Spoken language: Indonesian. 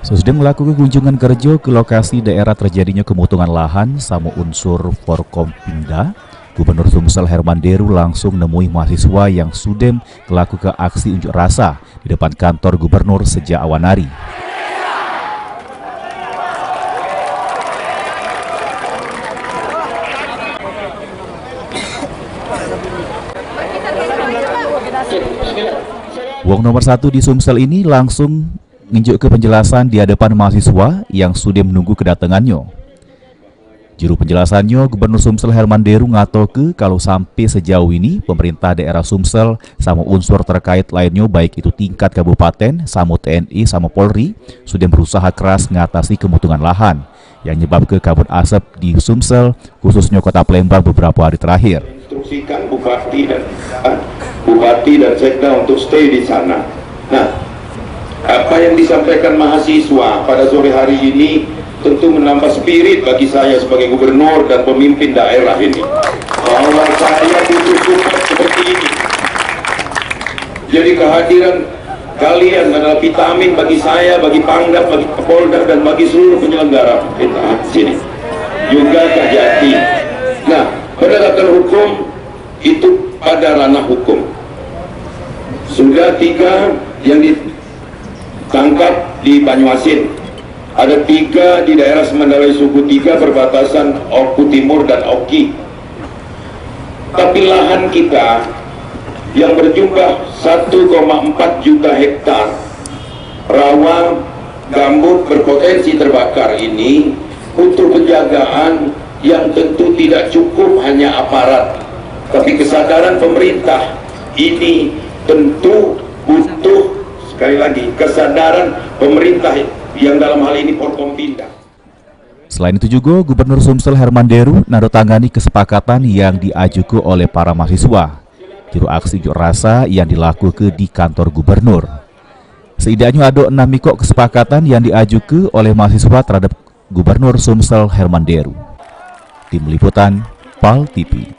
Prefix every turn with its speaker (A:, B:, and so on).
A: Sesudah melakukan kunjungan kerja ke lokasi daerah terjadinya kemutungan lahan sama unsur Forkompinda, Gubernur Sumsel Herman Deru langsung nemui mahasiswa yang sudah melakukan aksi unjuk rasa di depan kantor gubernur sejak awan hari. Wong nomor 1 di Sumsel ini langsung nginjuk ke penjelasan di hadapan mahasiswa yang sudah menunggu kedatangannya. Juru penjelasannya, Gubernur Sumsel Herman Deru ngatoke kalau sampai sejauh ini pemerintah daerah Sumsel sama unsur terkait lainnya baik itu tingkat kabupaten, sama TNI, sama Polri sudah berusaha keras mengatasi kemutungan lahan yang menyebabkan kabut asap di Sumsel, khususnya kota Palembang beberapa hari terakhir.
B: Instruksikan Bupati dan Sekda untuk stay di sana. Nah, apa yang disampaikan mahasiswa pada sore hari ini tentu menambah spirit bagi saya sebagai gubernur dan pemimpin daerah ini, bahwa saya butuh support seperti ini. Jadi kehadiran kalian adalah vitamin bagi saya, bagi Pangdam, bagi Polda, dan bagi seluruh penyelenggara sini. Juga Kajati. Nah, penegakan hukum itu pada ranah hukum. Sudah 3 yang ditangkap di Banyuasin, ada 3 di daerah Semendarai Suku 3 perbatasan Oku Timur dan Oki. Tapi lahan kita yang berjumlah 1,4 juta hektar rawa gambut berpotensi terbakar ini untuk penjagaan yang tentu tidak cukup hanya aparat, tapi kesadaran pemerintah ini tentu butuh, sekali lagi, kesadaran pemerintah yang dalam hal ini Forkompinda.
A: Selain itu juga Gubernur Sumsel Herman Deru nandatangani kesepakatan yang diajukan oleh para mahasiswa juru aksi unjuk rasa yang dilakukan di kantor gubernur. Setidaknya ada 6 mikok kesepakatan yang diajukan oleh mahasiswa terhadap Gubernur Sumsel Herman Deru. Tim Liputan PAL TV.